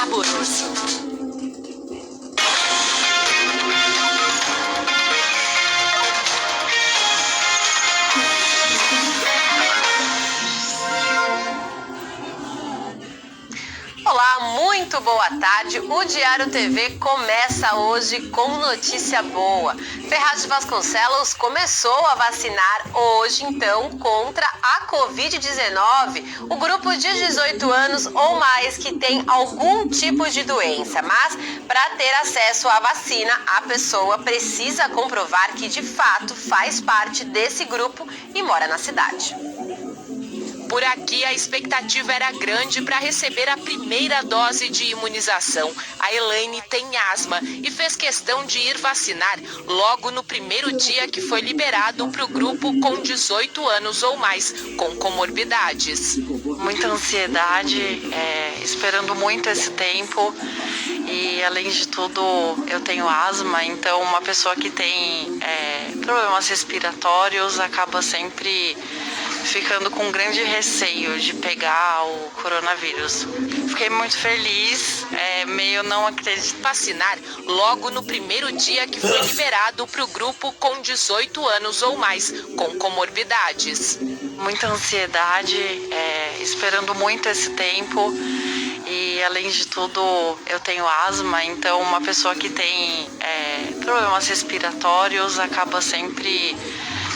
saboroso. Olá, muito boa tarde. O Diário TV começa hoje com notícia boa. Ferraz de Vasconcelos começou a vacinar hoje, então, contra a Covid-19, o grupo de 18 anos ou mais que tem algum tipo de doença. Mas, para ter acesso à vacina, a pessoa precisa comprovar que, de fato, faz parte desse grupo e mora na cidade. Por aqui, a expectativa era grande para receber a primeira dose de imunização. A Elaine tem asma e fez questão de ir vacinar logo no primeiro dia que foi liberado para o grupo com 18 anos ou mais, com comorbidades. Muita ansiedade, esperando muito esse tempo. E, além de tudo, eu tenho asma, então uma pessoa que tem problemas respiratórios acaba sempre ficando com um grande receio de pegar o coronavírus. Fiquei muito feliz, meio não acreditando. Vacinar logo no primeiro dia que foi liberado para o grupo com 18 anos ou mais, com comorbidades. Muita ansiedade, esperando muito esse tempo. E, além de tudo, eu tenho asma, então uma pessoa que tem problemas respiratórios acaba sempre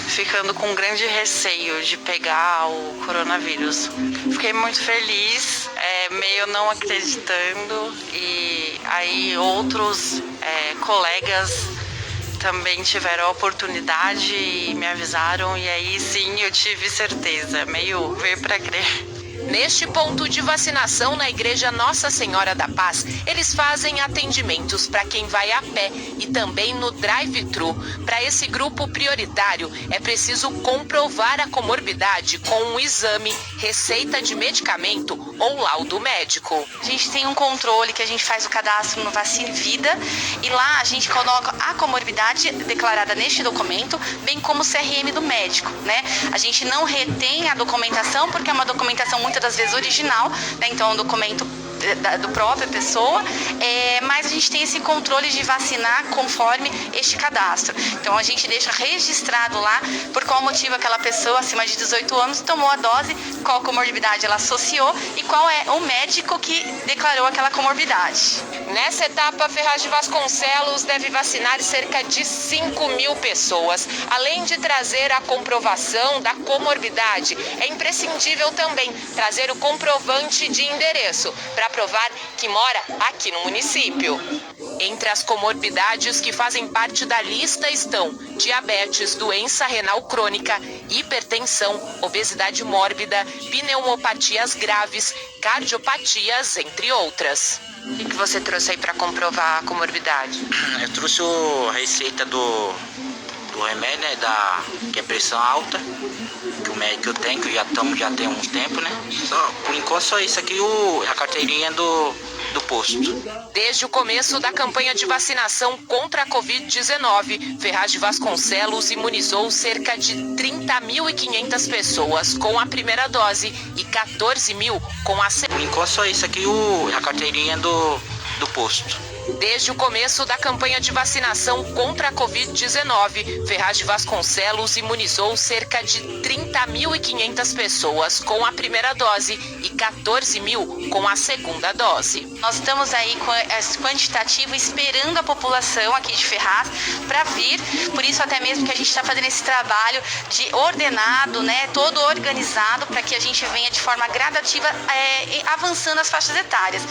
ficando com um grande receio de pegar o coronavírus. Fiquei muito feliz, meio não acreditando, e aí outros colegas também tiveram a oportunidade e me avisaram, e aí sim eu tive certeza, meio ver para crer. Neste ponto de vacinação na Igreja Nossa Senhora da Paz, eles fazem atendimentos para quem vai a pé e também no drive-thru. Para esse grupo prioritário, é preciso comprovar a comorbidade com um exame, receita de medicamento ou laudo médico. A gente tem um controle que a gente faz o cadastro no Vacine Vida e lá a gente coloca a comorbidade declarada neste documento, bem como o CRM do médico, né? A gente não retém a documentação porque é uma documentação muitas das vezes original, né? Então é um documento do própria pessoa, mas a gente tem esse controle de vacinar conforme este cadastro. Então a gente deixa registrado lá por qual motivo aquela pessoa acima de 18 anos tomou a dose, qual comorbidade ela associou e qual é o médico que declarou aquela comorbidade. Nessa etapa, Ferraz de Vasconcelos deve vacinar cerca de 5.000 pessoas. Além de trazer a comprovação da comorbidade, é imprescindível também trazer o comprovante de endereço para provar que mora aqui no município. Entre as comorbidades que fazem parte da lista estão diabetes, doença renal crônica, hipertensão, obesidade mórbida, pneumopatias graves, cardiopatias, entre outras. O que você trouxe aí para comprovar a comorbidade? Eu trouxe a receita do remédio, né, que é pressão alta, que o médico eu tenho, que já tem uns tempos, né? Por enquanto só isso aqui, a carteirinha do posto. Desde o começo da campanha de vacinação contra a Covid-19, Ferraz de Vasconcelos imunizou cerca de 30.500 pessoas com a primeira dose e 14.000 com a segunda. Por enquanto só isso aqui, a carteirinha do posto. Desde o começo da campanha de vacinação contra a Covid-19, Ferraz de Vasconcelos imunizou cerca de 30.500 pessoas com a primeira dose e 14.000 com a segunda dose. Nós estamos aí com esse quantitativo esperando a população aqui de Ferraz para vir, por isso até mesmo que a gente está fazendo esse trabalho de ordenado, né, todo organizado para que a gente venha de forma gradativa avançando as faixas etárias.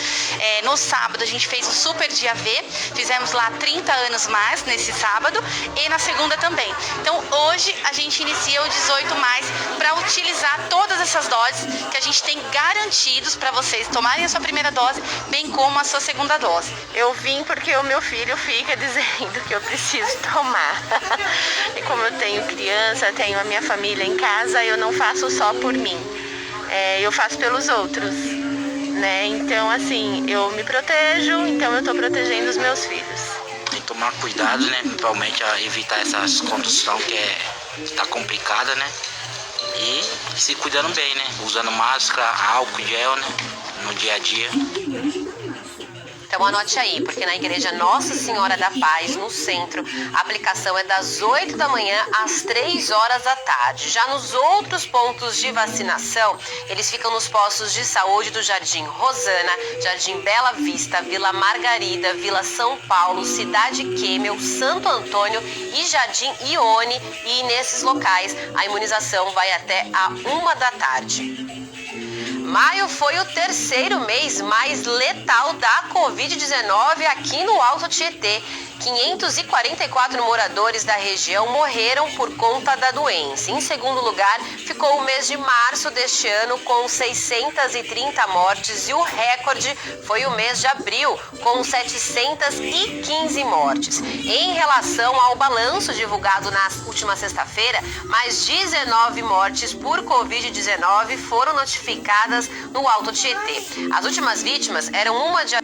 No sábado a gente fez um super dia V, fizemos lá 30 anos mais nesse sábado e na segunda também. Então hoje a gente inicia o 18 mais para utilizar todas essas doses que a gente tem garantidos para vocês tomarem a sua primeira dose, bem como a sua segunda dose. Eu vim porque o meu filho fica dizendo que eu preciso tomar. E como eu tenho criança, tenho a minha família em casa, eu não faço só por mim. Eu faço pelos outros, né? Então, assim, eu me protejo, então eu tô protegendo os meus filhos. Tem que tomar cuidado, né? Principalmente a evitar essas condução que tá complicada, né? E se cuidando bem, né? Usando máscara, álcool, gel, né? No dia a dia. Então anote aí, porque na igreja Nossa Senhora da Paz, no centro, a aplicação é das 8 da manhã às 3 horas da tarde. Já nos outros pontos de vacinação, eles ficam nos postos de saúde do Jardim Rosana, Jardim Bela Vista, Vila Margarida, Vila São Paulo, Cidade Quêmel, Santo Antônio e Jardim Ione. E nesses locais a imunização vai até a 1 da tarde. Maio foi o terceiro mês mais letal da Covid-19 aqui no Alto Tietê. 544 moradores da região morreram por conta da doença. Em segundo lugar, ficou o mês de março deste ano com 630 mortes e o recorde foi o mês de abril com 715 mortes. Em relação ao balanço divulgado na última sexta-feira, mais 19 mortes por Covid-19 foram notificadas no Alto Tietê. As últimas vítimas eram uma de...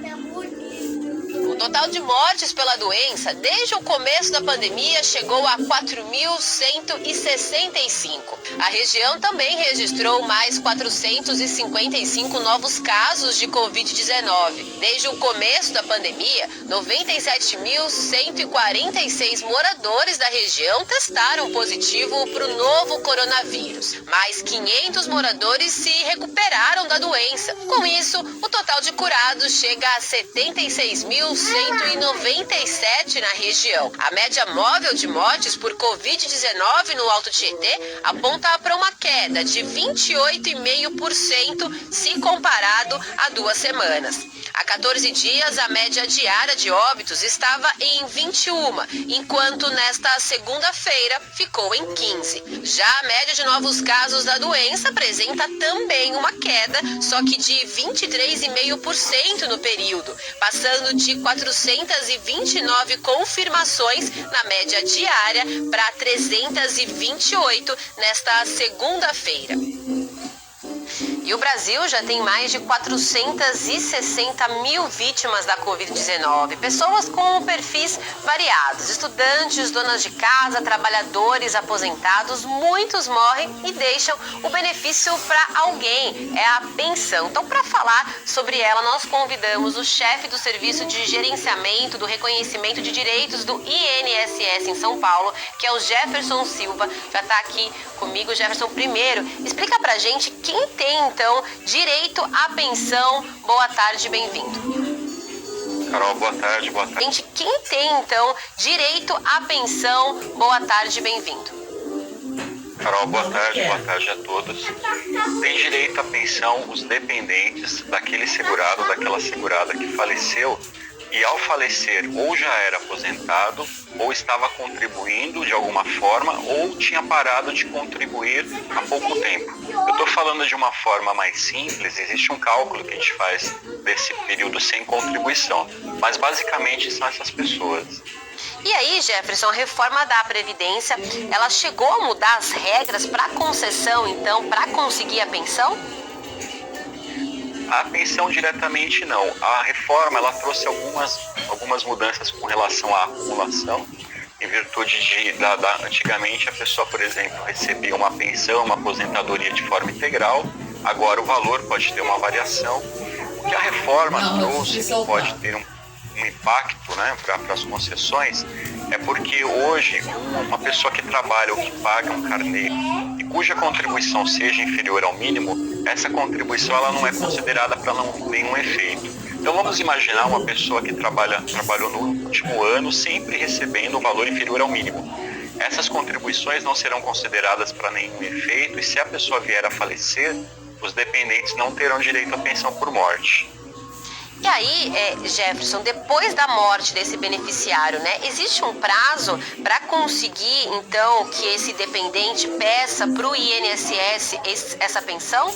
O total de mortes pela doença desde o começo da pandemia chegou a 4.165. A região também registrou mais 455 novos casos de Covid-19. Desde o começo da pandemia, 97.146 moradores da região testaram positivo para o novo coronavírus. Mais 500 moradores se recuperaram da doença. Com isso, o total de curados chega a 76.197 na região. A média móvel de mortes por Covid-19 no Alto Tietê aponta para uma queda de 28,5% se comparado a 2 semanas. Há 14 dias, a média diária de óbitos estava em 21, enquanto nesta segunda-feira ficou em 15. Já a média de novos casos da doença apresenta também uma queda, só que de 23,5% no período, passando de 429 confirmações na média diária para 328 nesta segunda-feira. E o Brasil já tem mais de 460 mil vítimas da Covid-19. Pessoas com perfis variados, estudantes, donas de casa, trabalhadores, aposentados, muitos morrem e deixam o benefício para alguém, é a pensão. Então, para falar sobre ela, nós convidamos o chefe do Serviço de Gerenciamento do Reconhecimento de Direitos do INSS em São Paulo, que é o Jefferson Silva. Já está aqui comigo. Jefferson, primeiro, explica pra gente quem tem então direito à pensão. Boa tarde, bem-vindo. Carol, boa tarde, boa tarde. Gente, quem tem então direito à pensão? Boa tarde, bem-vindo. Carol, boa tarde a todos. Tem direito à pensão os dependentes daquele segurado, daquela segurada que faleceu e ao falecer ou já era aposentado ou estava contribuindo de alguma forma ou tinha parado de contribuir há pouco tempo. Eu estou falando de uma forma mais simples, existe um cálculo que a gente faz desse período sem contribuição, mas basicamente são essas pessoas. E aí, Jefferson, a reforma da Previdência, ela chegou a mudar as regras para concessão, então, para conseguir a pensão? A pensão diretamente não. A reforma ela trouxe algumas mudanças com relação à acumulação, em virtude de antigamente a pessoa, por exemplo, recebia uma pensão, uma aposentadoria de forma integral, agora o valor pode ter uma variação. O que a reforma trouxe, que pode ter um impacto, né, para as concessões, é porque hoje uma pessoa que trabalha ou que paga um carnê e cuja contribuição seja inferior ao mínimo, essa contribuição ela não é considerada para nenhum efeito. Então vamos imaginar uma pessoa que trabalhou no último ano sempre recebendo um valor inferior ao mínimo. Essas contribuições não serão consideradas para nenhum efeito e se a pessoa vier a falecer, os dependentes não terão direito à pensão por morte. E aí, Jefferson, depois da morte desse beneficiário, né, existe um prazo para conseguir, então, que esse dependente peça para o INSS essa pensão?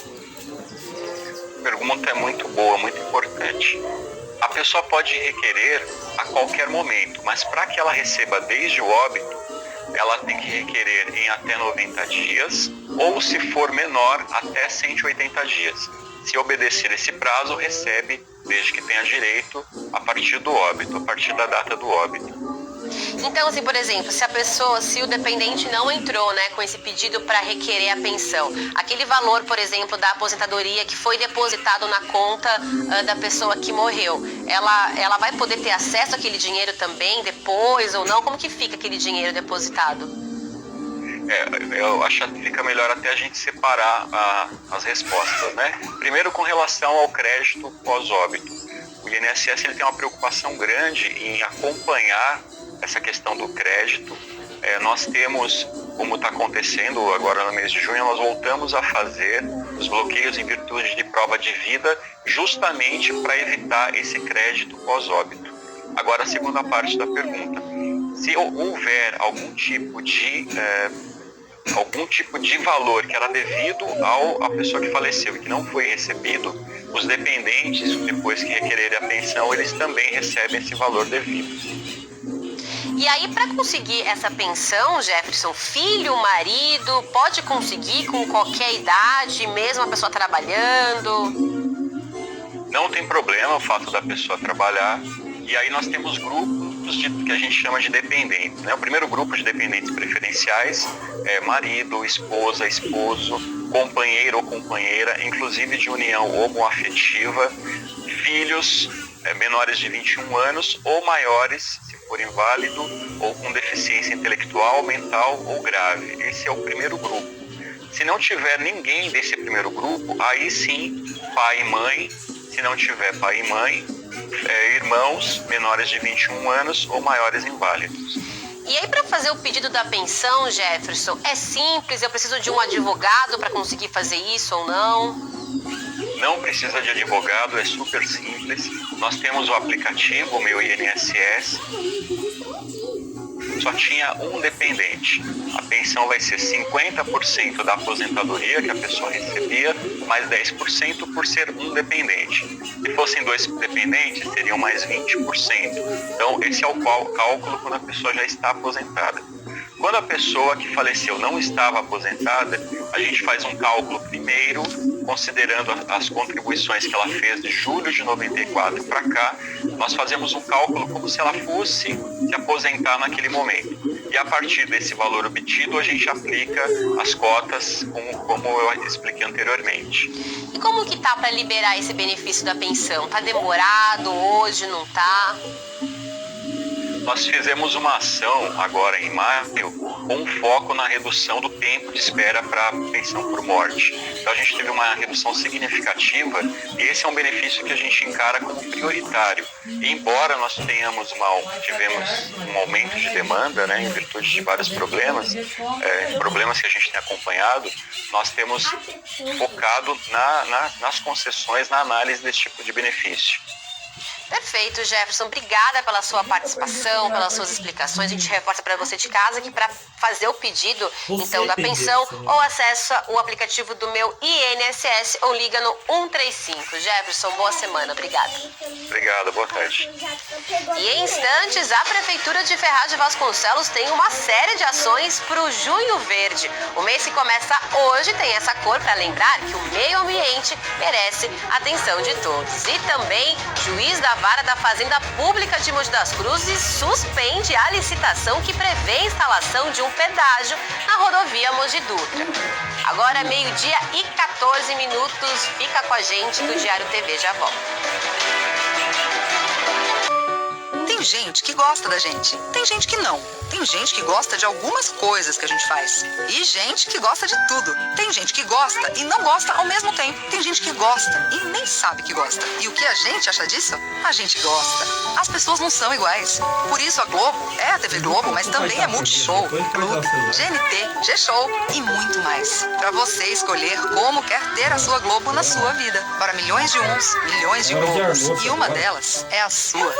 A pergunta é muito boa, muito importante. A pessoa pode requerer a qualquer momento, mas para que ela receba desde o óbito, ela tem que requerer em até 90 dias ou, se for menor, até 180 dias. Se obedecer esse prazo, recebe desde que tenha direito a partir do óbito, a partir da data do óbito. Então, assim, por exemplo, se o dependente não entrou, né, com esse pedido para requerer a pensão, aquele valor, por exemplo, da aposentadoria que foi depositado na conta da pessoa que morreu, ela vai poder ter acesso àquele dinheiro também depois ou não? Como que fica aquele dinheiro depositado? Eu acho que fica melhor até a gente separar as respostas, né? Primeiro, com relação ao crédito pós-óbito. O INSS ele tem uma preocupação grande em acompanhar essa questão do crédito. Nós temos, como está acontecendo agora no mês de junho, nós voltamos a fazer os bloqueios em virtude de prova de vida, justamente para evitar esse crédito pós-óbito. Agora, a segunda parte da pergunta. Se houver algum tipo de valor que era devido à pessoa que faleceu e que não foi recebido, os dependentes, depois que requererem a pensão, eles também recebem esse valor devido. E aí, para conseguir essa pensão, Jefferson, filho, marido, pode conseguir com qualquer idade, mesmo a pessoa trabalhando? Não tem problema o fato da pessoa trabalhar. E aí nós temos grupos que a gente chama de dependentes, né? O primeiro grupo de dependentes preferenciais é marido, esposa, esposo, companheiro ou companheira, inclusive de união homoafetiva, filhos menores de 21 anos ou maiores, se for inválido ou com deficiência intelectual, mental ou grave. Esse é o primeiro grupo. Se não tiver ninguém desse primeiro grupo, aí sim, pai e mãe. Se não tiver pai e mãe, irmãos menores de 21 anos ou maiores inválidos. E aí, para fazer o pedido da pensão, Jefferson, é simples? Eu preciso de um advogado para conseguir fazer isso ou não? Não precisa de advogado, é super simples. Nós temos o aplicativo, o Meu INSS. Só tinha um dependente. A pensão vai ser 50% da aposentadoria que a pessoa recebia, mais 10% por ser um dependente. Se fossem 2 dependentes, seriam mais 20%. Então, esse é o cálculo quando a pessoa já está aposentada. Quando a pessoa que faleceu não estava aposentada, a gente faz um cálculo primeiro, considerando as contribuições que ela fez de julho de 94 para cá. Nós fazemos um cálculo como se ela fosse se aposentar naquele momento. E a partir desse valor obtido, a gente aplica as cotas, como eu expliquei anteriormente. E como que tá para liberar esse benefício da pensão? Tá demorado hoje, não tá? Nós fizemos uma ação agora em maio com foco na redução do tempo de espera para pensão por morte. Então a gente teve uma redução significativa e esse é um benefício que a gente encara como prioritário. E embora nós tivemos um aumento de demanda, né, em virtude de vários problemas que a gente tem acompanhado, nós temos focado nas concessões, na análise desse tipo de benefício. Perfeito, Jefferson. Obrigada pela sua participação, pelas suas explicações. A gente reforça para você de casa que para fazer o pedido então da pensão, ou acessa o aplicativo do Meu INSS ou liga no 135. Jefferson, boa semana. Obrigada. Obrigado, boa tarde. E em instantes, a Prefeitura de Ferraz de Vasconcelos tem uma série de ações para o Junho Verde. O mês que começa hoje tem essa cor para lembrar que o meio ambiente merece a atenção de todos. E também, juiz da Vara da Fazenda Pública de Mogi das Cruzes suspende a licitação que prevê a instalação de um pedágio na rodovia Mogi Dutra. Agora, meio-dia e 14 minutos. Fica com a gente do Diário TV. Já volto. Tem gente que gosta da gente, tem gente que não. Tem gente que gosta de algumas coisas que a gente faz. E gente que gosta de tudo. Tem gente que gosta e não gosta ao mesmo tempo. Tem gente que gosta e nem sabe que gosta. E o que a gente acha disso? A gente gosta. As pessoas não são iguais. Por isso a Globo é a TV Globo, mas também é Multishow, Clube, GNT, G-Show e muito mais. Pra você escolher como quer ter a sua Globo na sua vida. Para milhões de uns, milhões de Globos. E uma delas é a sua.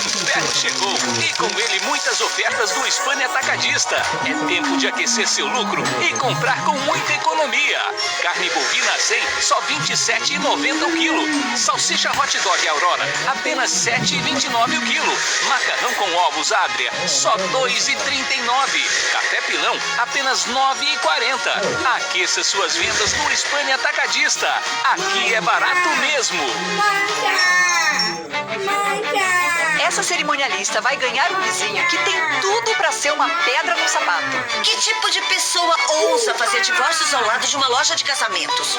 O inverno chegou e com ele muitas ofertas do Spani Atacadista. É tempo de aquecer seu lucro e comprar com muita economia. Carne bovina 100, só R$ 27,90 o quilo. Salsicha hot dog Aurora, apenas R$ 7,29 o quilo. Macarrão com ovos Adria, só R$ 2,39. Café pilão, apenas R$ 9,40. Aqueça suas vendas no Spani Atacadista. Aqui é barato mesmo. Mãe! Essa cerimonialista vai ganhar um vizinho que tem tudo pra ser uma pedra no sapato. Que tipo de pessoa ousa fazer divórcios ao lado de uma loja de casamentos?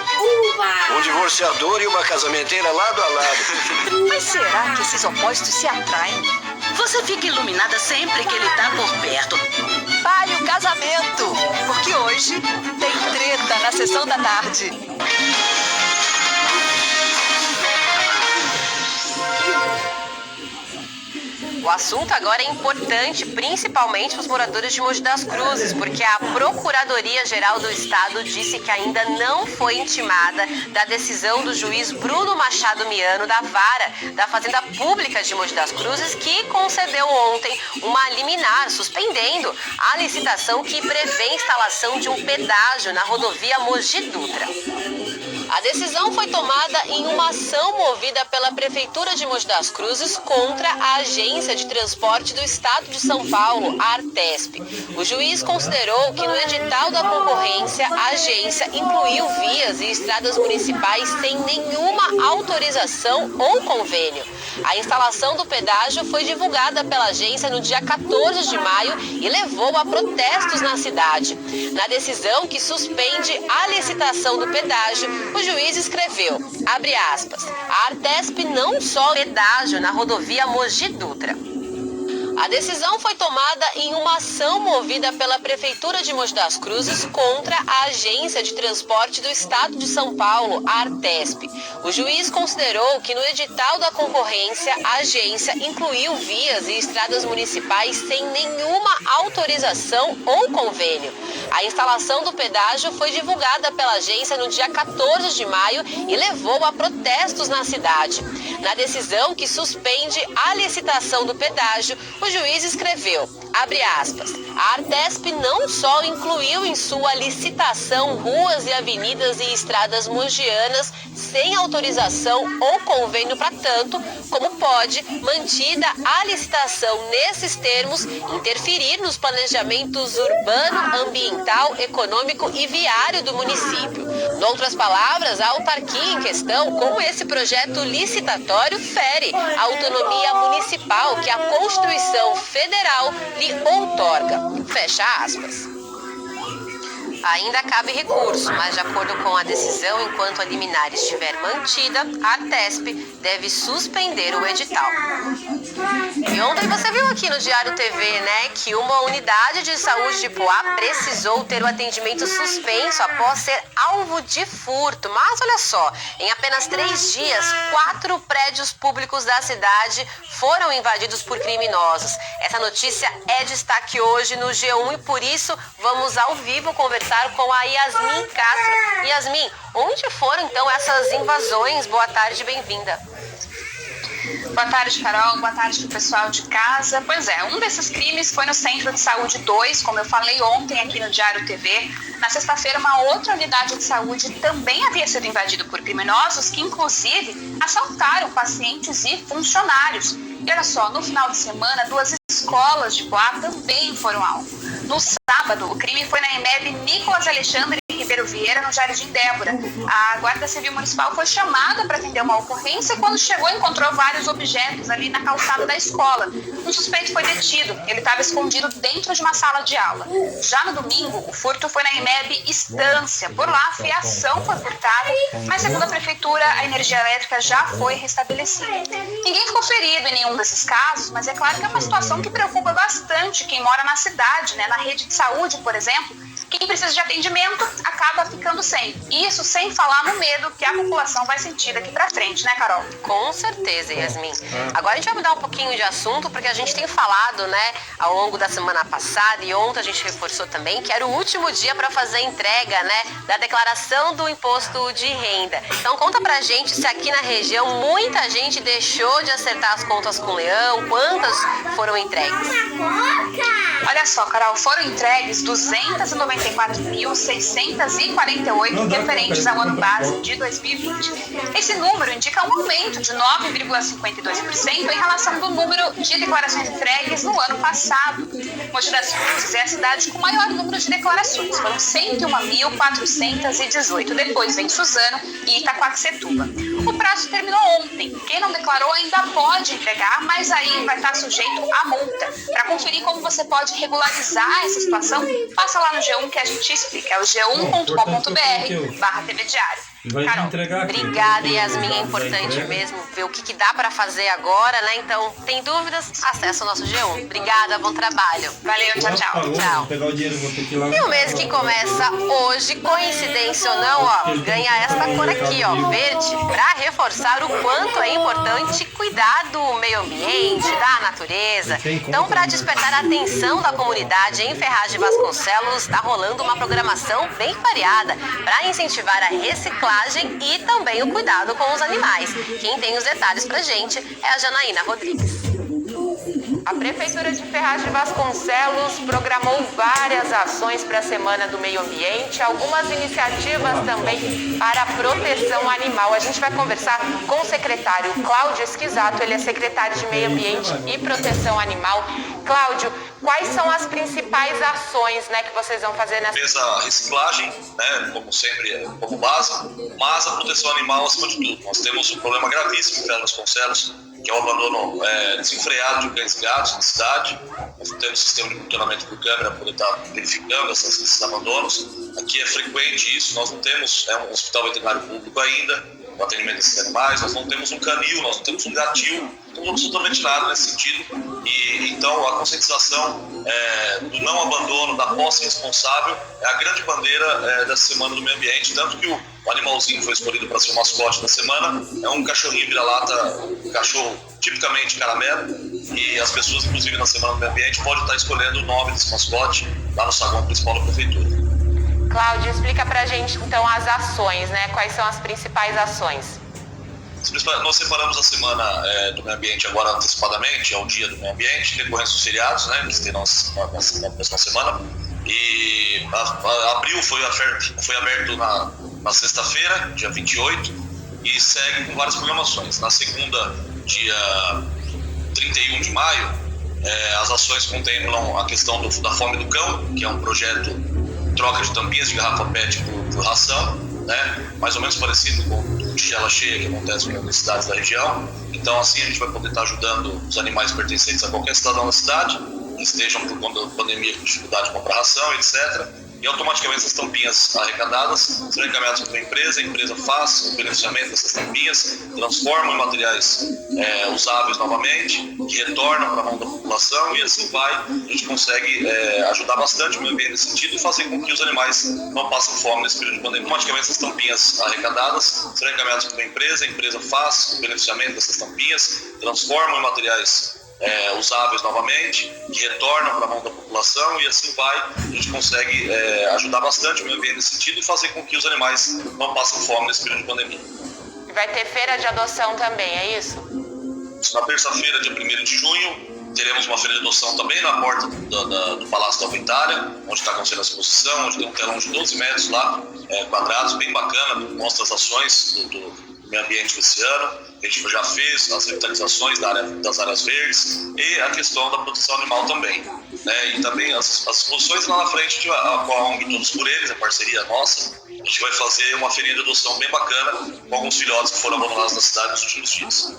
Um divorciador e uma casamenteira lado a lado. Mas será que esses opostos se atraem? Você fica iluminada sempre que ele tá por perto. Pare o casamento, porque hoje tem treta na sessão da tarde. O assunto agora é importante, principalmente para os moradores de Mogi das Cruzes, porque a Procuradoria-Geral do Estado disse que ainda não foi intimada da decisão do juiz Bruno Machado Miano, da Vara da Fazenda Pública de Mogi das Cruzes, que concedeu ontem uma liminar, suspendendo a licitação que prevê a instalação de um pedágio na rodovia Mogi Dutra. A decisão foi tomada em uma ação movida pela Prefeitura de Mogi das Cruzes contra a Agência de Transporte do Estado de São Paulo, a Artesp. O juiz considerou que no edital da concorrência, a agência incluiu vias e estradas municipais sem nenhuma autorização ou convênio. A instalação do pedágio foi divulgada pela agência no dia 14 de maio e levou a protestos na cidade. Na decisão que suspende a licitação do pedágio, o juiz escreveu, abre aspas, a Artesp não só pedágio na rodovia Mogi Dutra. A decisão foi tomada em uma ação movida pela Prefeitura de Mogi das Cruzes contra a Agência de Transporte do Estado de São Paulo, a Artesp. O juiz considerou que no edital da concorrência, a agência incluiu vias e estradas municipais sem nenhuma autorização ou convênio. A instalação do pedágio foi divulgada pela agência no dia 14 de maio e levou a protestos na cidade. Na decisão que suspende a licitação do pedágio, o juiz escreveu, abre aspas, a Artesp não só incluiu em sua licitação ruas e avenidas e estradas mogianas sem autorização ou convênio para tanto, como pode, mantida a licitação nesses termos, interferir nos planejamentos urbano, ambiental, econômico e viário do município. Em outras palavras, a autarquia em questão, com esse projeto licitatório, fere a autonomia municipal que a Constituição Federal lhe outorga. Fecha aspas. Ainda cabe recurso, mas de acordo com a decisão, enquanto a liminar estiver mantida, a Artesp deve suspender o edital. E ontem você viu aqui no Diário TV, né, que uma unidade de saúde de Poá precisou ter o atendimento suspenso após ser alvo de furto. Mas olha só, em apenas 3 dias, 4 prédios públicos da cidade foram invadidos por criminosos. Essa notícia é destaque hoje no G1 e por isso vamos ao vivo conversar com a Yasmin Castro. Yasmin, onde foram então essas invasões? Boa tarde, bem-vinda. Boa tarde, Carol. Boa tarde pro pessoal de casa. Pois é, um desses crimes foi no Centro de Saúde 2, como eu falei ontem aqui no Diário TV. Na sexta-feira, uma outra unidade de saúde também havia sido invadida por criminosos que, inclusive, assaltaram pacientes e funcionários. E olha só, no final de semana, 2 escolas de Poá também foram alvo. No sábado, o crime foi na EMEB Nicolas Alexandre Ribeiro Vieira, no Jardim Débora. A Guarda Civil Municipal foi chamada para atender uma ocorrência e quando chegou encontrou vários objetos ali na calçada da escola. Um suspeito foi detido, ele estava escondido dentro de uma sala de aula. Já no domingo, o furto foi na EMEB Estância. Por lá, a fiação foi furtada, mas segundo a prefeitura, a energia elétrica já foi restabelecida. Ninguém ficou ferido em nenhum desses casos, mas é claro que é uma situação que preocupa bastante quem mora na cidade, né? Na rede de saúde, por exemplo, quem precisa de atendimento acaba ficando sem. Isso sem falar no medo que a população vai sentir daqui pra frente, né, Carol? Com certeza, Yasmin. Agora a gente vai mudar um pouquinho de assunto, porque a gente tem falado, né, ao longo da semana passada e ontem a gente reforçou também que era o último dia para fazer a entrega, né, da declaração do imposto de renda. Então conta pra gente se aqui na região muita gente deixou de acertar as contas com o Leão, quantas foram entregues? Olha só, Carol, foram entregues 290 44.648 referentes ao ano base de 2020. Esse número indica um aumento de 9,52% em relação do número de declarações entregues no ano passado. Mogi das Cruzes é a cidade com maior número de declarações, foram 101.418. Depois vem Suzano e Itaquaquecetuba. O prazo terminou ontem. Quem não declarou ainda pode entregar, mas aí vai estar sujeito a multa. Para conferir como você pode regularizar essa situação, passa lá no G1 que a gente explica. É o g1.com.br/TV Diário. Carol, obrigada, Yasmin. É importante mesmo ver o que dá para fazer agora, né? Então, tem dúvidas? Acesse o nosso G1. Obrigada, bom trabalho. Valeu, tchau, tchau. Tchau. E o mês que começa hoje, coincidência ou não, ó, ganha esta cor aqui, ó, verde, para reforçar o quanto é importante cuidar do meio ambiente, da natureza. Então, para despertar a atenção da comunidade em Ferraz de Vasconcelos, está rolando uma programação bem variada para incentivar a reciclagem e também o cuidado com os animais. Quem tem os detalhes pra gente é a Janaína Rodrigues. A Prefeitura de Ferraz de Vasconcelos programou várias ações para a Semana do Meio Ambiente, algumas iniciativas também para a proteção animal. A gente vai conversar com o secretário Cláudio Esquisato, ele é secretário de Meio Ambiente e Proteção Animal. Cláudio, quais são as principais ações, né, que vocês vão fazer nessa... A reciclagem, né, como sempre, como base, mas a proteção animal acima de tudo. Nós temos um problema gravíssimo em Ferraz de Vasconcelos, que é o abandono desenfreado de cães e gatos na cidade. Nós temos um sistema de monitoramento por câmera para poder estar verificando esses abandonos. Aqui é frequente isso, nós não temos um hospital veterinário público ainda, o atendimento desses animais, nós não temos um canil, nós não temos um gatil, não temos absolutamente nada nesse sentido. E então a conscientização do não abandono, da posse responsável, é a grande bandeira dessa Semana do Meio Ambiente, tanto que o animalzinho que foi escolhido para ser o mascote da semana é um cachorrinho vira-lata, um cachorro tipicamente caramelo, e as pessoas, inclusive na Semana do Meio Ambiente, podem estar escolhendo o nome desse mascote lá no saguão principal da Prefeitura. Cláudio, explica pra gente então as ações, né? Quais são as principais ações? Nós separamos a Semana do Meio Ambiente agora antecipadamente, é o Dia do Meio Ambiente, decorrência dos feriados, né, que terão na próxima semana. E abril foi aberto na sexta-feira, dia 28, e segue com várias programações. Na segunda, dia 31 de maio, as ações contemplam a questão da fome do cão, que é um projeto troca de tampinhas de garrafa PET por ração, né? Mais ou menos parecido com o tigela cheia que acontece em algumas cidades da região. Então, assim, a gente vai poder estar ajudando os animais pertencentes a qualquer cidadão da cidade, que estejam por conta da pandemia com dificuldade de comprar ração, etc. E automaticamente essas tampinhas arrecadadas serão encaminhadas para a empresa faz o beneficiamento dessas tampinhas, transforma em materiais usáveis novamente, que retornam para a mão da população, e assim vai, a gente consegue ajudar bastante o meio ambiente nesse sentido e fazer com que os animais não passem fome nesse período de pandemia. Automaticamente essas tampinhas arrecadadas serão encaminhadas para a empresa faz o beneficiamento dessas tampinhas, transforma em materiais usáveis novamente, que retornam para a mão da população, e assim vai, a gente consegue ajudar bastante o meio ambiente nesse sentido e fazer com que os animais não passem fome nesse período de pandemia. Vai ter feira de adoção também, é isso? Na terça-feira, dia 1º de junho, teremos uma feira de adoção também na porta do Palácio da Alventária, onde está acontecendo a exposição, onde tem um telão de 12 metros lá, quadrados, bem bacana, mostra as ações do meio ambiente desse ano. A gente já fez as revitalizações das áreas verdes e a questão da proteção animal também, né? E também as exposições lá na frente com a ONG Todos por Eles, a parceria nossa. A gente vai fazer uma feirinha de adoção bem bacana com alguns filhotes que foram abandonados na cidade nos últimos dias.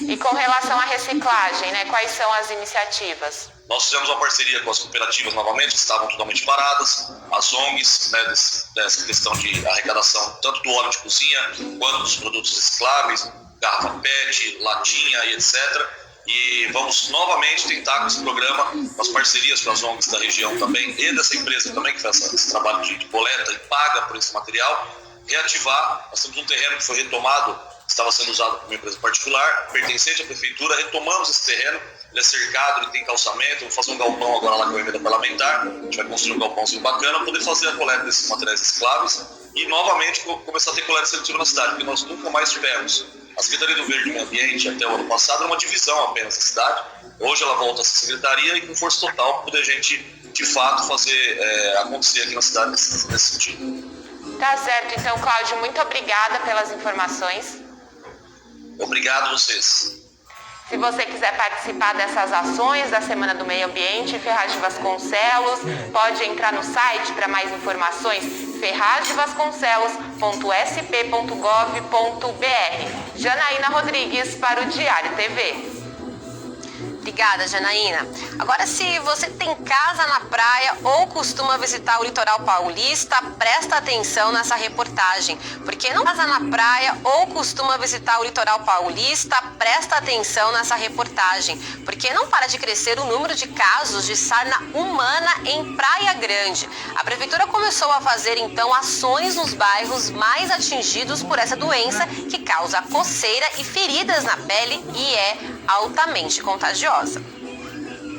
E com relação à reciclagem, né? Quais são as iniciativas? Nós fizemos uma parceria com as cooperativas novamente, que estavam totalmente paradas, as ONGs, né, dessa questão de arrecadação tanto do óleo de cozinha quanto dos produtos recicláveis, garrafa PET, latinha e etc. E vamos novamente tentar com esse programa, com as parcerias com as ONGs da região também, e dessa empresa também que faz esse trabalho de coleta e paga por esse material, reativar. Nós temos um terreno que foi retomado, estava sendo usado por uma empresa particular, pertencente à prefeitura, retomamos esse terreno, ele é cercado, ele tem calçamento, vamos fazer um galpão agora lá com a emenda parlamentar, a gente vai construir um galpãozinho bacana para poder fazer a coleta desses materiais recicláveis e novamente começar a ter coleta seletiva na cidade, porque nós nunca mais tivemos. A Secretaria do Verde e Meio Ambiente, até o ano passado, era uma divisão apenas da cidade. Hoje ela volta a ser secretaria e com força total para poder a gente de fato, fazer acontecer aqui na cidade nesse sentido. Tá certo, então, Cláudio, muito obrigada pelas informações. Obrigado a vocês. Se você quiser participar dessas ações da Semana do Meio Ambiente, Ferraz de Vasconcelos, pode entrar no site para mais informações, ferrazdevasconcelos.sp.gov.br. Janaína Rodrigues para o Diário TV. Obrigada, Janaína. Agora, se você tem casa na praia ou costuma visitar o litoral paulista, presta atenção nessa reportagem. Porque não casa na praia ou costuma visitar o litoral paulista, presta atenção nessa reportagem. Porque não para de crescer o número de casos de sarna humana em Praia Grande. A prefeitura começou a fazer, então, ações nos bairros mais atingidos por essa doença que causa coceira e feridas na pele e é altamente contagiosa.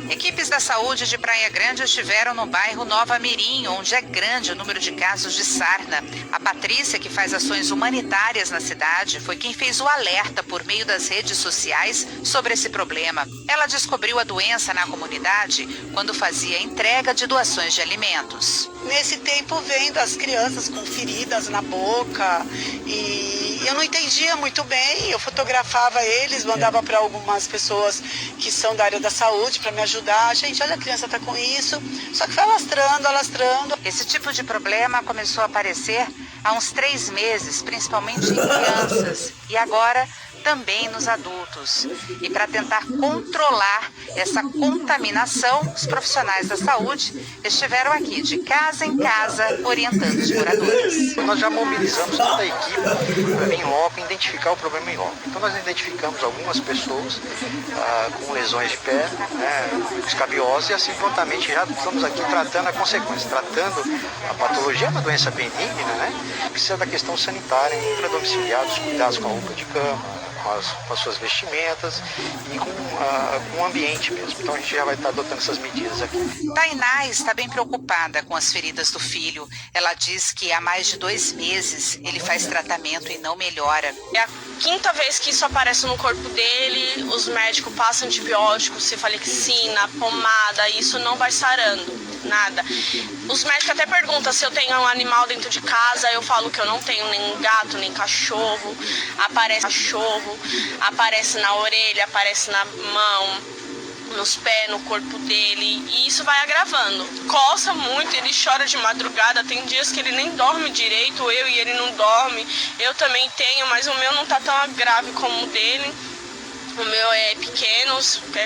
Equipes da saúde de Praia Grande estiveram no bairro Nova Mirim, onde é grande o número de casos de sarna. A Patrícia, que faz ações humanitárias na cidade, foi quem fez o alerta por meio das redes sociais sobre esse problema. Ela descobriu a doença na comunidade quando fazia entrega de doações de alimentos. Nesse tempo, vendo as crianças com feridas na boca e eu não entendia muito bem, eu fotografava eles, mandava para algumas pessoas que são da área da saúde para me ajudar. Gente, olha, a criança está com isso, só que foi alastrando. Esse tipo de problema começou a aparecer há uns 3 meses, principalmente em crianças, e agora também nos adultos. E para tentar controlar essa contaminação, os profissionais da saúde estiveram aqui de casa em casa orientando os moradores. Nós já mobilizamos toda a equipe em loco, identificar o problema em loco. Então nós identificamos algumas pessoas com lesões de pé, escabiose, e assim prontamente já estamos aqui tratando a consequência, tratando a patologia, é uma doença benigna, precisa da questão sanitária, intradomiciliados, cuidados com a roupa de cama, com as suas vestimentas e com o ambiente mesmo. Então a gente já vai estar adotando essas medidas aqui. Tainá está bem preocupada com as feridas do filho. Ela diz que há mais de 2 meses ele faz tratamento e não melhora. É a 5ª vez que isso aparece no corpo dele, os médicos passam antibióticos, cefalexina, pomada, e isso não vai sarando. Nada. Os médicos até perguntam se eu tenho um animal dentro de casa, eu falo que eu não tenho nem gato, nem cachorro. Aparece na orelha, aparece na mão, nos pés, no corpo dele, e isso vai agravando. Coça muito, ele chora de madrugada, tem dias que ele nem dorme direito, eu e ele não dorme. Eu também tenho, mas o meu não tá tão grave como o dele. O meu é pequeno,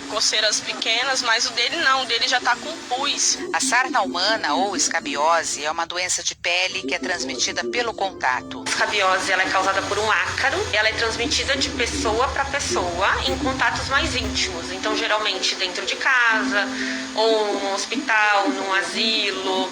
coceiras pequenas, mas o dele não, o dele já tá com pus. A sarna humana ou escabiose é uma doença de pele que é transmitida pelo contato. A escabiose ela é causada por um ácaro, ela é transmitida de pessoa para pessoa em contatos mais íntimos. Então, geralmente dentro de casa, ou num hospital, num asilo.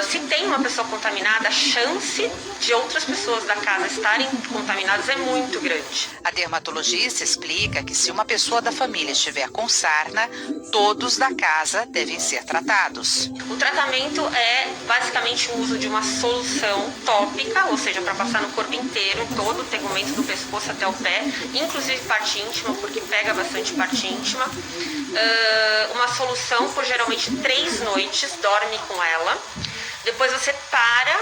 Se tem uma pessoa contaminada, a chance de outras pessoas da casa estarem contaminadas é muito grande. A dermatologista explica que se uma pessoa da família estiver com sarna, todos da casa devem ser tratados. O tratamento é basicamente o uso de uma solução tópica, ou seja, para passar no corpo inteiro, todo o tegumento do pescoço até o pé, inclusive parte íntima, porque pega bastante parte íntima. Uma solução por geralmente 3 noites, dorme com ela. Depois você para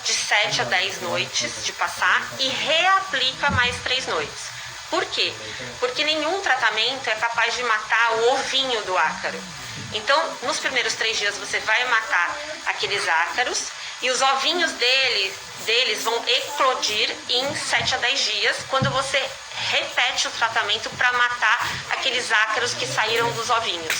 de 7 a 10 noites de passar e reaplica mais 3 noites. Por quê? Porque nenhum tratamento é capaz de matar o ovinho do ácaro. Então, nos primeiros 3 dias você vai matar aqueles ácaros e os ovinhos deles vão eclodir em 7 a 10 dias, quando você repete o tratamento para matar aqueles ácaros que saíram dos ovinhos.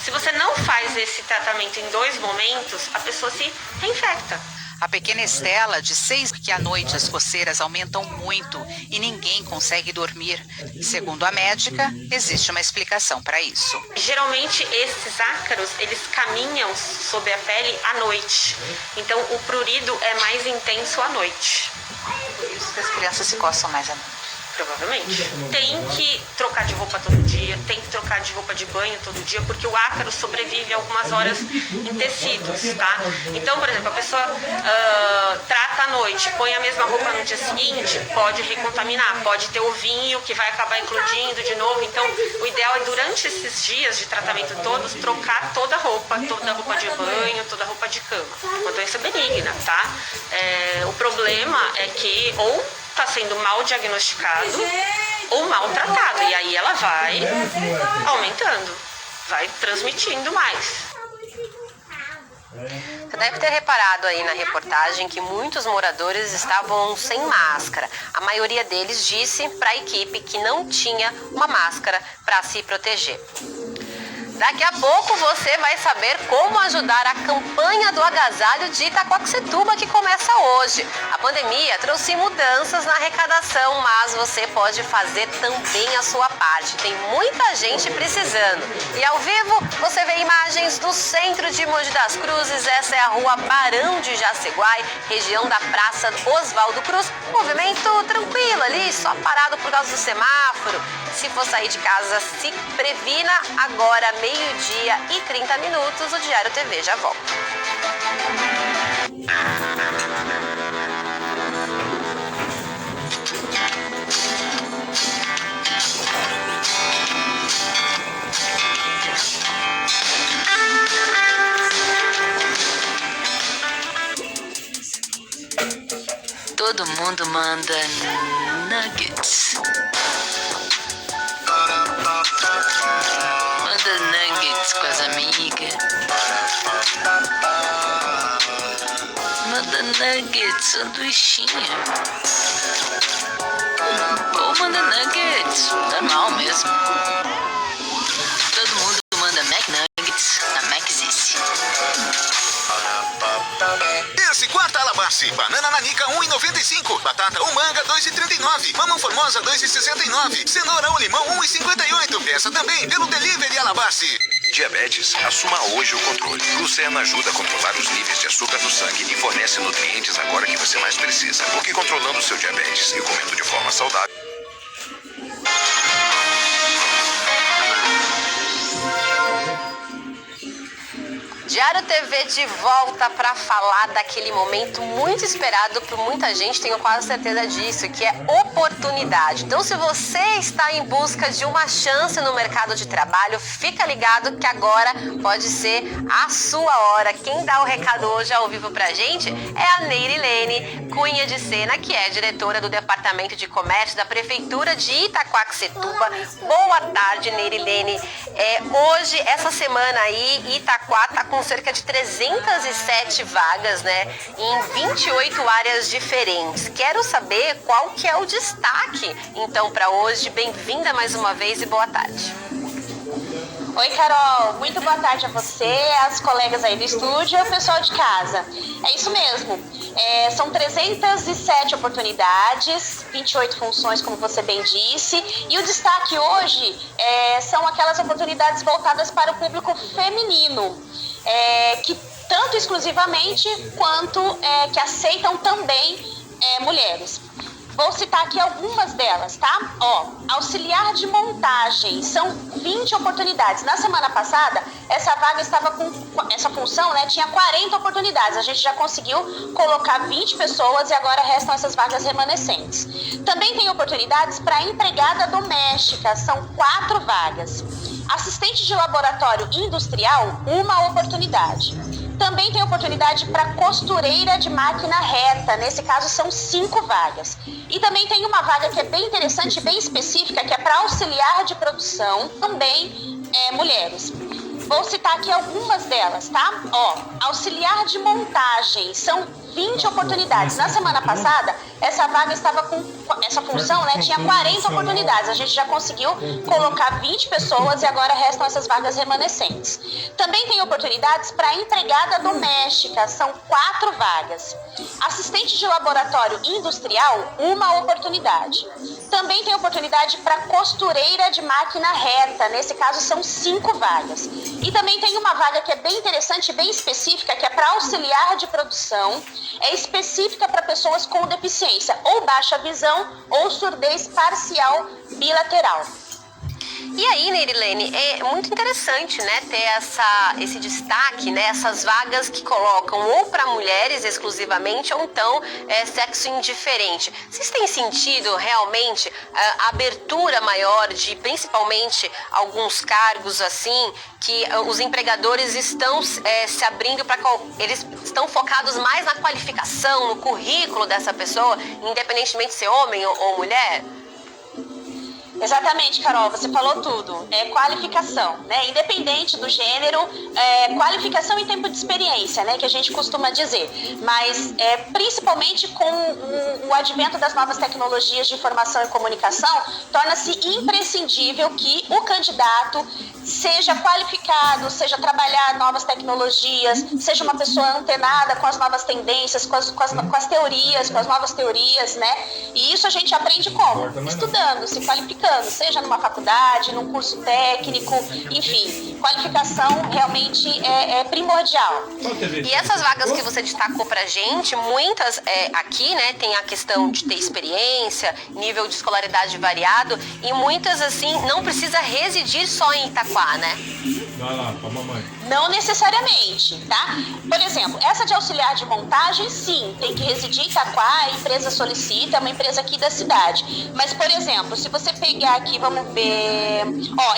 Se você não faz esse tratamento em 2 momentos, a pessoa se reinfecta. A pequena Estela diz que à noite as coceiras aumentam muito e ninguém consegue dormir. Segundo a médica, existe uma explicação para isso. Geralmente esses ácaros, eles caminham sob a pele à noite. Então o prurido é mais intenso à noite. Por isso que as crianças se coçam mais à noite. Provavelmente. Tem que trocar de roupa todo dia, tem que trocar de roupa de banho todo dia, porque o ácaro sobrevive algumas horas em tecidos, tá? Então, por exemplo, a pessoa trata à noite, põe a mesma roupa no dia seguinte, pode recontaminar, pode ter ovinho que vai acabar eclodindo de novo. Então, o ideal é durante esses dias de tratamento todos, trocar toda a roupa de banho, toda a roupa de cama. Uma doença benigna, tá? O problema é que ou está sendo mal diagnosticado ou mal tratado, e aí ela vai aumentando, vai transmitindo mais. Você deve ter reparado aí na reportagem que muitos moradores estavam sem máscara. A maioria deles disse para a equipe que não tinha uma máscara para se proteger. Daqui a pouco você vai saber como ajudar a campanha do agasalho de Itaquaquecetuba, que começa hoje. A pandemia trouxe mudanças na arrecadação, mas você pode fazer também a sua parte. Tem muita gente precisando. E ao vivo você vê imagens do centro de Mogi das Cruzes. Essa é a rua Barão de Jaceguai, região da Praça Oswaldo Cruz. Movimento tranquilo ali, só parado por causa do semáforo. Se for sair de casa, se previna. Agora, meio-dia e 30 minutos, o Diário TV já volta. Todo mundo manda nuggets. Manda nuggets com as amigas. Manda nuggets, sanduichinha. Ou manda nuggets, normal mesmo. Todo mundo manda McNuggets na McZice. Esse quarta Alabassi, banana nanica 1,95, batata ou manga 2,39, mamão formosa 2,69, cenoura ou limão 1,58. Peça também pelo Delivery Alabassi. Diabetes, assuma hoje o controle. Glucena ajuda a controlar os níveis de açúcar no sangue e fornece nutrientes agora que você mais precisa. Porque controlando seu diabetes e comendo de forma saudável. Diário TV de volta para falar daquele momento muito esperado por muita gente, tenho quase certeza disso, que é oportunidade. Então, se você está em busca de uma chance no mercado de trabalho, fica ligado que agora pode ser a sua hora. Quem dá o recado hoje ao vivo pra gente é a Neirilene Cunha de Sena, que é diretora do Departamento de Comércio da Prefeitura de Itaquaquecetuba. Boa tarde, Neirilene. Hoje, essa semana aí, Itaquá está com cerca de 307 vagas, né, em 28 áreas diferentes. Quero saber qual que é o destaque, então, para hoje. Bem-vinda mais uma vez e boa tarde. Oi, Carol. Muito boa tarde a você, as colegas aí do estúdio e o pessoal de casa. É isso mesmo. São 307 oportunidades, 28 funções, como você bem disse. E o destaque hoje são aquelas oportunidades voltadas para o público feminino. Que tanto exclusivamente quanto que aceitam também mulheres. Vou citar aqui algumas delas, tá? Auxiliar de montagem, são 20 oportunidades. Na semana passada, essa vaga estava com essa função, né? Tinha 40 oportunidades. A gente já conseguiu colocar 20 pessoas e agora restam essas vagas remanescentes. Também tem oportunidades para empregada doméstica, são 4 vagas. Assistente de laboratório industrial, 1 oportunidade. Também tem oportunidade para costureira de máquina reta, nesse caso são 5 vagas. E também tem uma vaga que é bem interessante, bem específica, que é para auxiliar de produção, também mulheres. Vou citar aqui algumas delas, tá? Auxiliar de montagem, são 20 oportunidades. Na semana passada, essa vaga estava com essa função, né? Tinha 40 oportunidades. A gente já conseguiu colocar 20 pessoas e agora restam essas vagas remanescentes. Também tem oportunidades para empregada doméstica, são 4 vagas. Assistente de laboratório industrial, 1 oportunidade. Também tem oportunidade para costureira de máquina reta, nesse caso são 5 vagas. E também tem uma vaga que é bem interessante, bem específica, que é para auxiliar de produção, é específica para pessoas com deficiência, ou baixa visão, ou surdez parcial bilateral. E aí, Nerilene, é muito interessante, né, ter esse destaque, né, essas vagas que colocam ou para mulheres exclusivamente ou então sexo indiferente. Vocês têm sentido realmente a abertura maior de principalmente alguns cargos assim, que os empregadores estão se abrindo para eles estão focados mais na qualificação, no currículo dessa pessoa, independentemente de ser homem ou mulher? Exatamente, Carol, você falou tudo. É qualificação, né? Independente do gênero, qualificação e tempo de experiência, né? Que a gente costuma dizer. Mas principalmente com o advento das novas tecnologias de informação e comunicação, torna-se imprescindível que o candidato seja qualificado, seja trabalhar novas tecnologias, seja uma pessoa antenada com as novas tendências, com as teorias, com as novas teorias, né? E isso a gente aprende como? Estudando, se qualificando, seja numa faculdade, num curso técnico, enfim, qualificação realmente é primordial. E essas vagas que você destacou pra gente, muitas aqui, né, tem a questão de ter experiência, nível de escolaridade variado, e muitas, assim, não precisa residir só em Itaquá, né? Vai lá, com a mamãe. Não necessariamente, tá? Por exemplo, essa de auxiliar de montagem, sim, tem que residir em Itaquá, a empresa solicita, é uma empresa aqui da cidade. Mas, por exemplo, se você pegar aqui, vamos ver,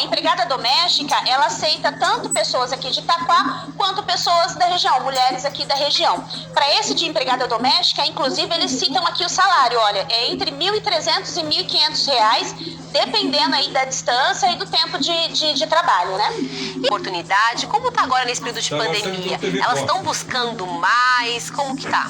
empregada doméstica, ela aceita tanto pessoas aqui de Itaquá, quanto pessoas da região, mulheres aqui da região. Para esse de empregada doméstica, inclusive, eles citam aqui o salário, olha, é entre R$ 1.300 e R$ 1.500, dependendo aí da distância e do tempo de trabalho, né? Oportunidade, como tá agora nesse período de pandemia? Elas estão buscando mais? Como que tá?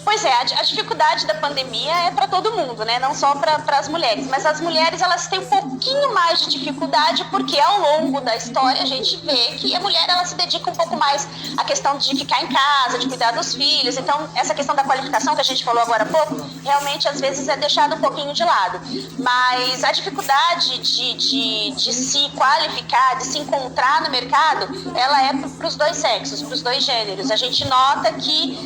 Pois é, a dificuldade da pandemia é para todo mundo, né? Não só para as mulheres, mas as mulheres elas têm um pouquinho mais de dificuldade porque ao longo da história a gente vê que a mulher ela se dedica um pouco mais à questão de ficar em casa, de cuidar dos filhos. Então essa questão da qualificação que a gente falou agora há pouco, realmente às vezes é deixada um pouquinho de lado. Mas a dificuldade de se qualificar, de se encontrar no mercado, ela é para os dois sexos, para os dois gêneros. A gente nota que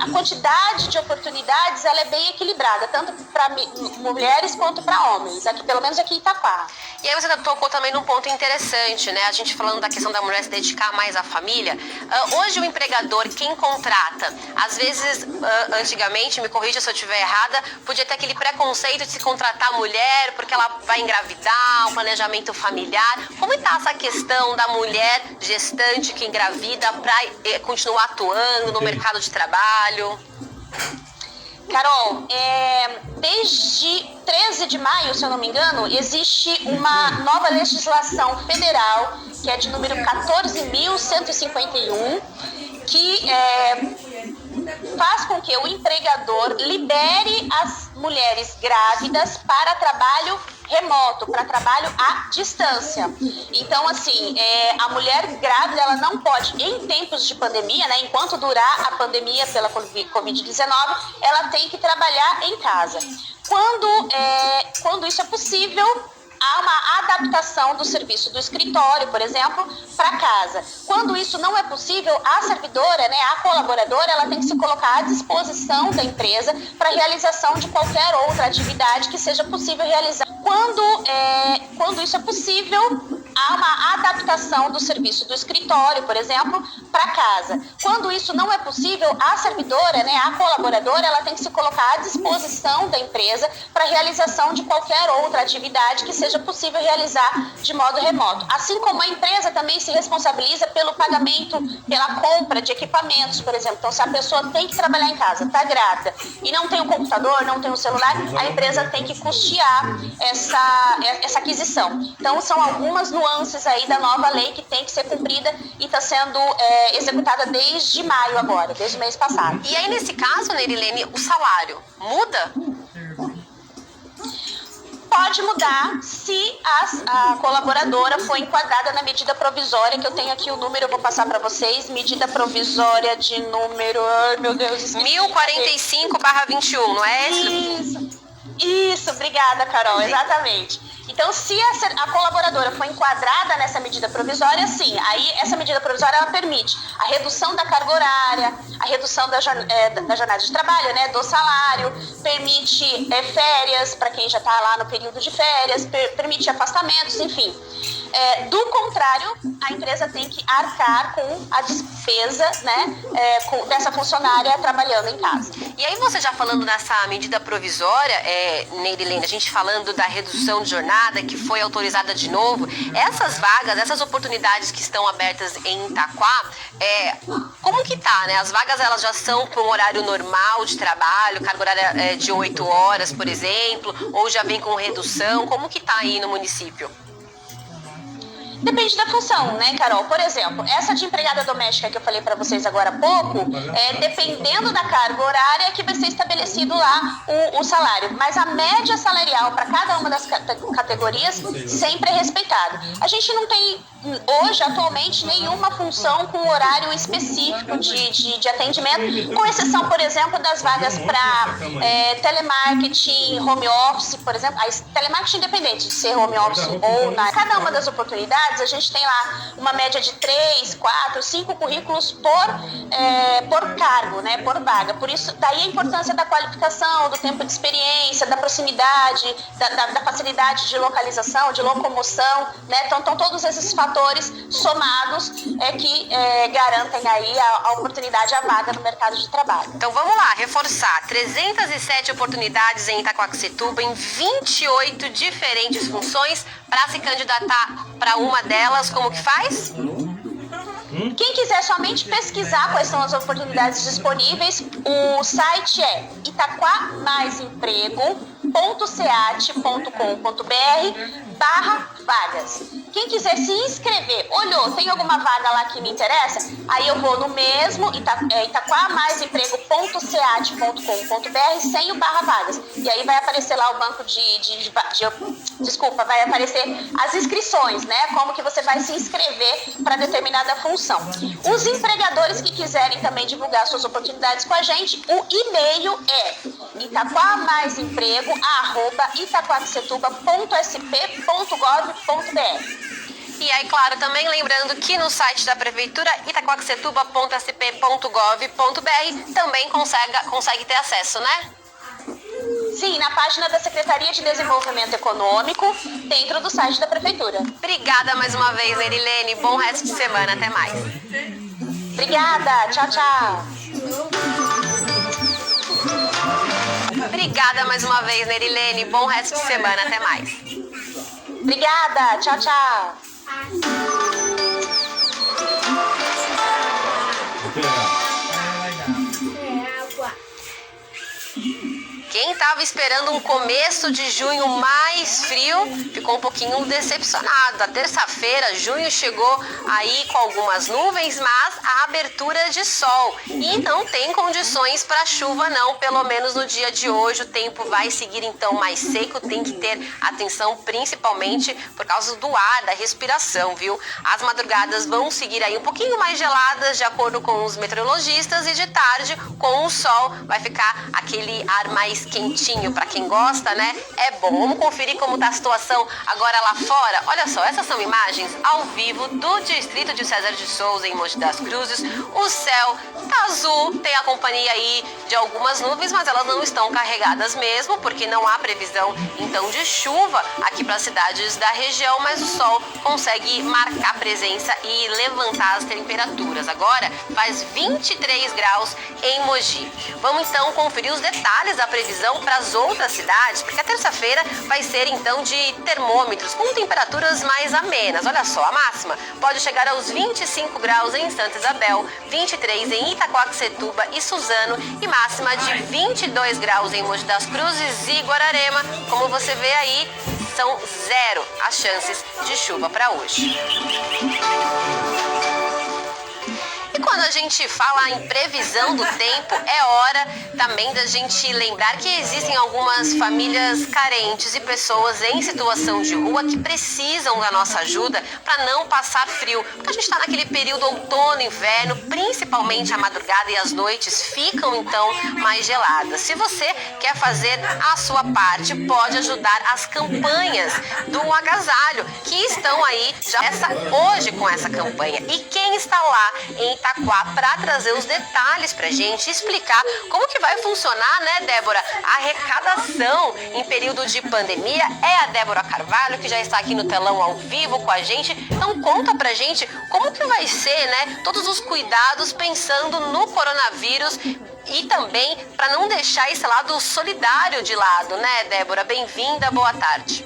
a quantidade de oportunidades ela é bem equilibrada, tanto para mulheres quanto para homens, aqui, pelo menos aqui em Itaquá. E aí você tocou também num ponto interessante, né? A gente falando da questão da mulher se dedicar mais à família. Hoje o empregador, quem contrata, às vezes, antigamente, me corrija se eu estiver errada, podia ter aquele preconceito de se contratar a mulher porque ela vai engravidar, um planejamento familiar. Como está essa questão da mulher gestante que engravida para continuar atuando no mercado de trabalho? Carol, desde 13 de maio, se eu não me engano, existe uma nova legislação federal, que é de número 14.151, que faz com que o empregador libere as mulheres grávidas para trabalho remoto, para trabalho à distância. Então, assim, a mulher grávida, ela não pode, em tempos de pandemia, né, enquanto durar a pandemia pela Covid-19, ela tem que trabalhar em casa. Quando isso é possível, há uma adaptação do serviço do escritório, por exemplo, para casa. Quando isso não é possível, a servidora, né, a colaboradora, ela tem que se colocar à disposição da empresa para a realização de qualquer outra atividade que seja possível realizar. Quando isso é possível, há uma adaptação do serviço do escritório, por exemplo, para casa. Quando isso não é possível, a servidora, né, a colaboradora, ela tem que se colocar à disposição da empresa para a realização de qualquer outra atividade que seja possível realizar de modo remoto. Assim como a empresa também se responsabiliza pelo pagamento, pela compra de equipamentos, por exemplo. Então, se a pessoa tem que trabalhar em casa, está grávida e não tem um computador, não tem um celular, a empresa tem que custear essa aquisição. Então, são algumas nuances aí da nova lei que tem que ser cumprida e está sendo executada desde maio agora, desde o mês passado. E aí, nesse caso, Nerilene, o salário muda? Pode mudar se a colaboradora for enquadrada na medida provisória, que eu tenho aqui o número, eu vou passar para vocês, medida provisória de número, ai meu Deus, 1045/21, não é esse? Isso, obrigada, Carol, exatamente. Então, se a colaboradora for enquadrada nessa medida provisória, sim, aí essa medida provisória ela permite a redução da carga horária, a redução da jornada de trabalho, né, do salário, permite férias para quem já está lá no período de férias, permite afastamentos, enfim. Do contrário, a empresa tem que arcar com a despesa, né, dessa funcionária trabalhando em casa. E aí você já falando nessa medida provisória, Neirilene, a gente falando da redução de jornada que foi autorizada de novo, essas vagas, essas oportunidades que estão abertas em Itaquá, como que tá, né? As vagas elas já são com horário normal de trabalho, carga horária de 8 horas, por exemplo, ou já vem com redução, como que tá aí no município? Depende da função, né, Carol? Por exemplo, essa de empregada doméstica que eu falei para vocês agora há pouco, dependendo da carga horária, é que vai ser estabelecido lá o salário. Mas a média salarial para cada uma das categorias sempre é respeitada. A gente não tem, hoje, atualmente, nenhuma função com horário específico de atendimento, com exceção, por exemplo, das vagas para telemarketing, home office, por exemplo. Telemarketing independente de ser home office ou na... Cada uma das oportunidades, a gente tem lá uma média de 3, 4, 5 currículos por cargo, né, por vaga. Por isso, daí a importância da qualificação, do tempo de experiência, da proximidade, da facilidade de localização, de locomoção, né? Então, todos esses fatores somados que garantem aí a oportunidade, a vaga no mercado de trabalho. Então vamos lá, reforçar, 307 oportunidades em Itaquaquecetuba, em 28 diferentes funções. Para se candidatar para uma delas, como que faz? Quem quiser somente pesquisar quais são as oportunidades disponíveis, o site é itaquamaisemprego.seat.com.br/vagas. Quem quiser se inscrever, olhou, tem alguma vaga lá que me interessa? Aí eu vou no mesmo, itaquamaisemprego.seat.com.br sem o /vagas. E aí vai aparecer lá o banco vai aparecer as inscrições, né? Como que você vai se inscrever para determinada função. Os empregadores que quiserem também divulgar suas oportunidades com a gente, o e-mail é itaquamaisemprego@itaquaquecetuba.sp.gov.br. E aí, claro, também lembrando que no site da Prefeitura, itaquaquecetuba.sp.gov.br, também consegue ter acesso, né? Sim, na página da Secretaria de Desenvolvimento Econômico, dentro do site da Prefeitura. Obrigada mais uma vez, Neirilene. Bom resto de semana. Até mais. Obrigada. Tchau, tchau. Obrigada mais uma vez, Neirilene. Bom resto de semana. Até mais. Obrigada. Tchau, tchau. Quem estava esperando um começo de junho mais frio ficou um pouquinho decepcionado. A terça-feira, junho chegou aí com algumas nuvens, mas a abertura de sol. E não tem condições para chuva não, pelo menos no dia de hoje. O tempo vai seguir então mais seco, tem que ter atenção principalmente por causa do ar, da respiração, viu? As madrugadas vão seguir aí um pouquinho mais geladas, de acordo com os meteorologistas, e de tarde, com o sol, vai ficar aquele ar mais quentinho para quem gosta, né? É bom. Vamos conferir como tá a situação agora lá fora. Olha só, essas são imagens ao vivo do distrito de César de Souza, em Mogi das Cruzes. O céu tá azul, tem a companhia aí de algumas nuvens, mas elas não estão carregadas mesmo, porque não há previsão então de chuva aqui para as cidades da região, mas o sol consegue marcar presença e levantar as temperaturas. Agora faz 23 graus em Mogi. Vamos então conferir os detalhes da previsão para as outras cidades, porque a terça-feira vai ser então de termômetros com temperaturas mais amenas. Olha só, a máxima pode chegar aos 25 graus em Santa Isabel, 23 em Itaquaquecetuba e Suzano e máxima de 22 graus em Mogi das Cruzes e Guararema. Como você vê aí, são 0 as chances de chuva para hoje. E com quando a gente fala em previsão do tempo, é hora também da gente lembrar que existem algumas famílias carentes e pessoas em situação de rua que precisam da nossa ajuda para não passar frio. Porque a gente está naquele período outono, inverno, principalmente a madrugada e as noites ficam então mais geladas. Se você quer fazer a sua parte, pode ajudar as campanhas do agasalho, que estão aí já hoje com essa campanha. E quem está lá em Itaquá para trazer os detalhes pra gente, explicar como que vai funcionar, né, Débora, a arrecadação em período de pandemia, é a Débora Carvalho, que já está aqui no telão ao vivo com a gente. Então conta pra gente como que vai ser, né, todos os cuidados pensando no coronavírus e também para não deixar esse lado solidário de lado, né, Débora? Bem-vinda, boa tarde.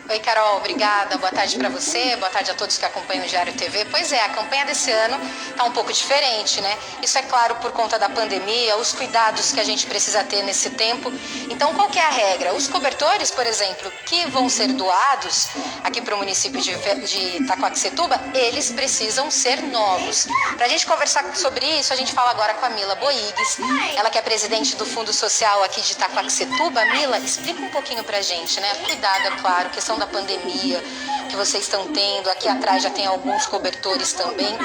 Oi, Carol, obrigada. Boa tarde para você, boa tarde a todos que acompanham o Diário TV. Pois é, a campanha desse ano está um pouco diferente, né? Isso é claro por conta da pandemia, os cuidados que a gente precisa ter nesse tempo. Então, qual que é a regra? Os cobertores, por exemplo, que vão ser doados aqui para o município de Itaquaquecetuba, eles precisam ser novos. Para a gente conversar sobre isso, a gente fala agora com a Mila Boigues, ela que é presidente do Fundo Social aqui de Itaquaquecetuba. Mila, explica um pouquinho para a gente, né? Cuidado, é claro, questão da pandemia que vocês estão tendo, aqui atrás já tem alguns cobertores também.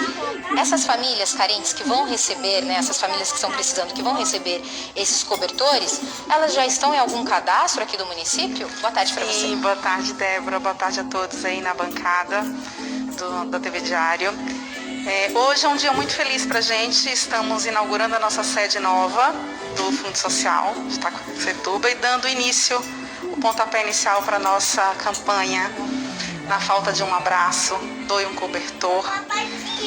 Essas famílias carentes que vão receber, né, essas famílias que estão precisando, que vão receber esses cobertores, elas já estão em algum cadastro aqui do município? Boa tarde para você. Sim, boa tarde, Débora, boa tarde a todos aí na bancada da TV Diário. Hoje é um dia muito feliz pra gente, estamos inaugurando a nossa sede nova do Fundo Social de Itaquaquecetuba e dando início, o pontapé inicial para a nossa campanha Na Falta de um Abraço, Doe um Cobertor.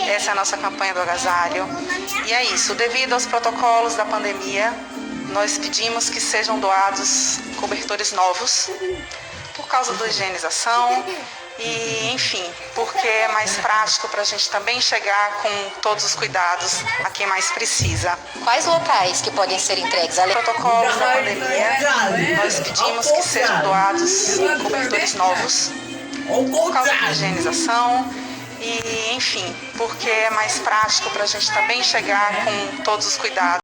Essa é a nossa campanha do agasalho. E é isso, devido aos protocolos da pandemia, nós pedimos que sejam doados cobertores novos, por causa da higienização e, enfim, porque é mais prático para a gente também chegar com todos os cuidados a quem mais precisa. Quais locais que podem ser entregues? Além dos protocolos da pandemia, nós pedimos que sejam doados cobertores novos, por causa da higienização e, enfim, porque é mais prático para a gente também chegar com todos os cuidados.